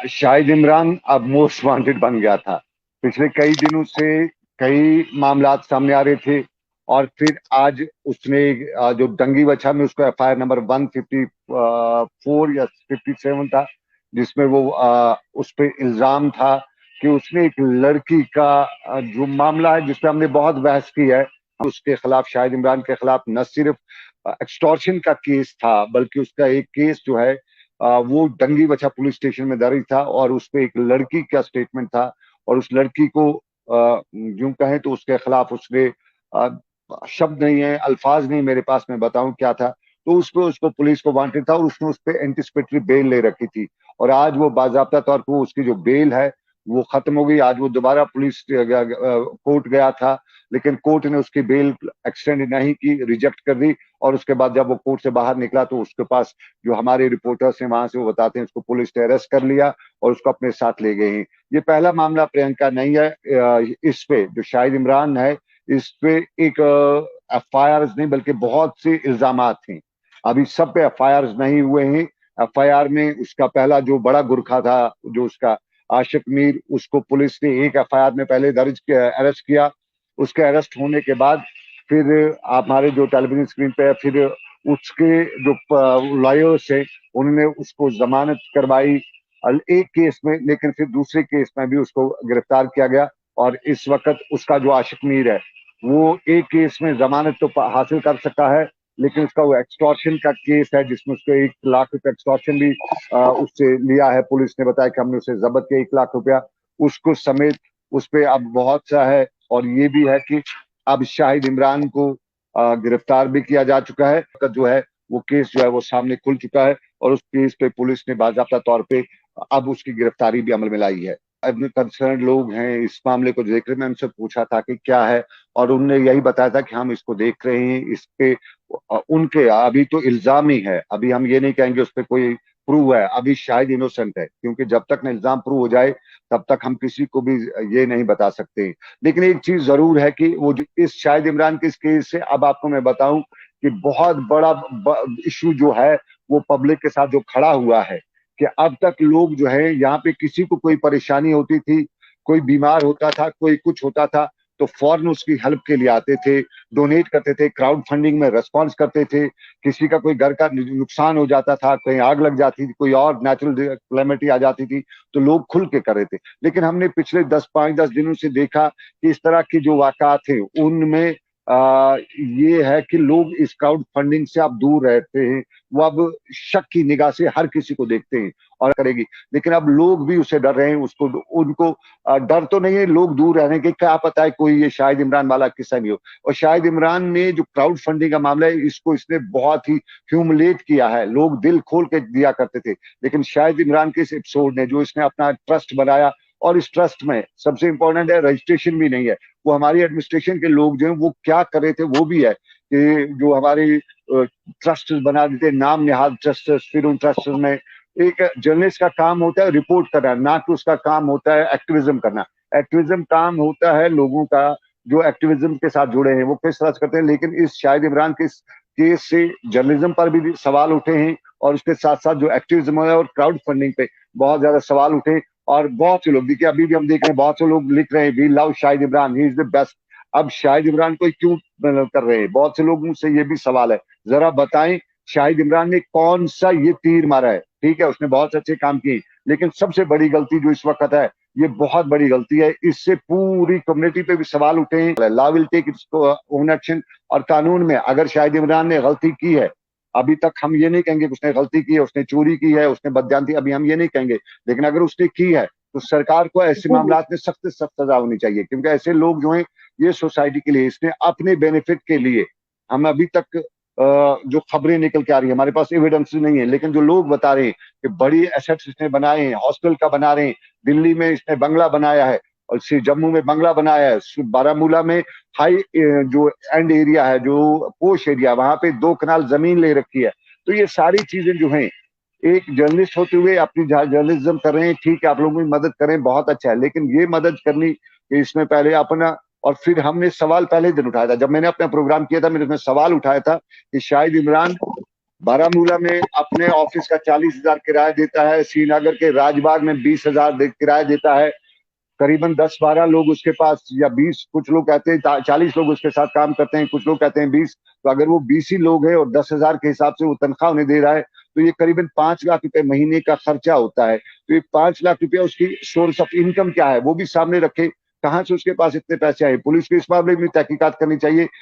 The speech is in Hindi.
शाहिद इमरान अब मोस्ट वांटेड बन गया था। पिछले कई दिनों से कई मामलात सामने आ रहे थे और फिर आज उसने जो डंगी बछा में उसको एफआईआर नंबर 154 या 57 था, जिसमें वो उस पर इल्जाम था कि उसने एक लड़की का जो मामला है जिसपे हमने बहुत बहस की है, उसके खिलाफ, शाहिद इमरान के खिलाफ न सिर्फ एक्सटॉर्शन का केस था बल्कि उसका एक केस जो है वो डंगी बछा पुलिस स्टेशन में दर्ज था और उस पे एक लड़की का स्टेटमेंट था और उस लड़की को यूं कहें तो उसके खिलाफ उसने अ, शब्द नहीं है, अल्फाज नहीं मेरे पास, मैं बताऊं क्या था। तो उस पे उसको पुलिस को वांटेड था और उसने उस पे एंटिसिपेटरी बेल ले रखी थी और आज वो बाजाब्ता तौर पर उसकी जो बेल है वो खत्म हो गई। आज वो दोबारा पुलिस कोर्ट गया था, लेकिन कोर्ट ने उसकी बेल एक्सटेंड नहीं की, रिजेक्ट कर दी। और उसके बाद जब वो कोर्ट से बाहर निकला तो उसके पास जो हमारे रिपोर्टर्स हैं वहां से, वो बताते हैं उसको पुलिस ने अरेस्ट कर लिया और उसको अपने साथ ले गए हैं। ये पहला मामला प्रियंका नहीं है। इस पे जो शाहिद इमरान है, इस पे एक एफआईआर नहीं बल्कि बहुत से इल्जामात हैं। अभी सब पे एफआईआर नहीं हुए हैं। एफआईआर में उसका पहला जो बड़ा गुरखा था, जो उसका आशिक मीर, उसको पुलिस ने एक एफआईआर में पहले दर्ज किया, अरेस्ट किया। उसके अरेस्ट होने के बाद फिर हमारे जो टेलीविजन स्क्रीन पे है, फिर उसके जो लॉयर्स है उन्होंने उसको जमानत करवाई एक केस में, लेकिन फिर दूसरे केस में भी उसको गिरफ्तार किया गया। और इस वक्त उसका जो आशिक मीर है वो एक केस में जमानत तो हासिल कर सका है, लेकिन उसका वो एक्सटॉर्शन का केस है जिसमें उसको 1 लाख रुपए एक्सटॉर्शन भी उससे लिया है। पुलिस ने बताया कि हमने उसे जब्त किया 1 लाख रुपया उसको समेत। उस पर अब बहुत सा है और ये भी है कि अब शाहिद इमरान को गिरफ्तार भी किया जा चुका है। जो है वो केस जो है वो सामने खुल चुका है और उस केस पे पुलिस ने बाकायदा तौर पे अब उसकी गिरफ्तारी भी अमल में लाई है। अब कंसर्न लोग हैं इस मामले को देख रहे, मैं उनसे पूछा था कि क्या है, और उनने यही बताया था कि हम इसको देख रहे हैं। इस पे उनके अभी तो इल्जाम ही है, अभी हम ये नहीं कहेंगे उस पर कोई प्रूव है। अभी शायद इनोसेंट है, क्योंकि जब तक न इल्जाम प्रूव हो जाए तब तक हम किसी को भी ये नहीं बता सकते। लेकिन एक चीज जरूर है कि वो इस शाहिद इमरान के इस केस से अब आपको मैं बताऊं कि बहुत बड़ा इशू जो है वो पब्लिक के साथ जो खड़ा हुआ है, कि अब तक लोग जो है यहाँ पे किसी को कोई परेशानी होती थी, कोई बीमार होता था, कोई कुछ होता था, तो फौरन उसकी हेल्प के लिए आते थे, डोनेट करते थे, क्राउड फंडिंग में रेस्पॉन्स करते थे। किसी का कोई घर का नुकसान हो जाता था, कहीं आग लग जाती थी, कोई और नेचुरल क्लेमिटी आ जाती थी, तो लोग खुल के कर रहे थे। लेकिन हमने पिछले 5-10 दिनों से देखा कि इस तरह की जो वाकयात थे उनमें ये है कि लोग इस क्राउड फंडिंग से अब दूर रहते हैं। वो अब शक की निगाह से हर किसी को देखते हैं और करेगी। लेकिन अब लोग भी उससे डर रहे हैं, उसको उनको डर तो नहीं है, लोग दूर रहने के, क्या पता है कोई ये शाहिद इमरान वाला किस्सा नहीं हो। और शाहिद इमरान ने जो क्राउड फंडिंग का मामला है इसको इसने बहुत ही ह्यूमिलेट किया है। लोग दिल खोल के दिया करते थे, लेकिन शाहिद इमरान के इस एपिसोड ने जो इसने अपना ट्रस्ट बनाया, और इस ट्रस्ट में सबसे इंपॉर्टेंट है रजिस्ट्रेशन भी नहीं है। वो हमारी एडमिनिस्ट्रेशन के लोग जो है वो क्या कर रहे थे वो भी है कि जो हमारी ट्रस्ट बना देते, नाम निहाद ट्रस्ट, फिर उन ट्रस्ट में एक जर्नलिस्ट का काम होता है रिपोर्ट करना, ना कि उसका काम होता है एक्टिविज्म करना। एक्टिविज्म काम होता है लोगों का जो एक्टिविज्म के साथ जुड़े हैं, वो किस तरह से करते हैं। लेकिन इस शाहिद इमरान के केस से जर्नलिज्म पर भी सवाल उठे हैं और उसके साथ साथ जो एक्टिविज्म है और क्राउड फंडिंग पे बहुत ज्यादा सवाल उठे। और बहुत से लोग देखिए, अभी भी हम देख रहे हैं बहुत से लोग लिख रहे हैं we love Shahid Imran, he is the best. अब शाहिद इमरान को क्यों कर रहे हैं, बहुत से लोगों से ये भी सवाल है। जरा बताएं शाहिद इमरान ने कौन सा ये तीर मारा है। ठीक है, उसने बहुत अच्छे काम किए, लेकिन सबसे बड़ी गलती जो इस वक्त है, ये बहुत बड़ी गलती है, इससे पूरी कम्युनिटी पे भी सवाल उठे हैं। Law will take its own action. और कानून में अगर शाहिद इमरान ने गलती की है, अभी तक हम ये नहीं कहेंगे कि उसने गलती की है, उसने चोरी की है, उसने बदजानती, अभी हम ये नहीं कहेंगे, लेकिन अगर उसने की है तो सरकार को ऐसे मामला में सख्त से सख्त सजा होनी चाहिए। क्योंकि ऐसे लोग जो हैं ये सोसाइटी के लिए, इसने अपने बेनिफिट के लिए, हम अभी तक जो खबरें निकल के आ रही है, हमारे पास एविडेंस नहीं है, लेकिन जो लोग बता रहे हैं कि बड़ी एसेट्स इसने बनाए हैं, हॉस्टल का बना रहे हैं, दिल्ली में इसने बंगला बनाया है, और जम्मू में बंगला बनाया है, बारामूला में हाई जो एंड एरिया है, जो पोश एरिया, वहां पे 2 कनाल जमीन ले रखी है। तो ये सारी चीजें जो हैं, एक जर्नलिस्ट होते हुए अपनी जर्नलिज्म कर रहे हैं, ठीक है, आप लोगों की मदद करें, बहुत अच्छा है, लेकिन ये मदद करनी कि इसमें पहले अपना, और फिर हमने सवाल पहले दिन उठाया था, जब मैंने अपना प्रोग्राम किया था मैंने उसमें सवाल उठाया था कि शाहिद इमरान बारामूला में अपने ऑफिस का 40,000 किराया देता है, श्रीनगर के राजबाग में 20,000 किराया देता है। करीबन 10-12 लोग उसके पास, या 20, कुछ लोग कहते हैं 40 लोग उसके साथ काम करते हैं, कुछ लोग कहते हैं 20। तो अगर वो 20 ही लोग हैं और 10,000 के हिसाब से वो तनख्वाह उन्हें दे रहा है, तो ये करीबन 5 लाख रुपए महीने का खर्चा होता है। तो ये 5 लाख रुपया उसकी सोर्स ऑफ इनकम क्या है वो भी सामने रखे, कहाँ से उसके पास इतने पैसे आए। पुलिस को इस मामले में तहकीकात करनी चाहिए।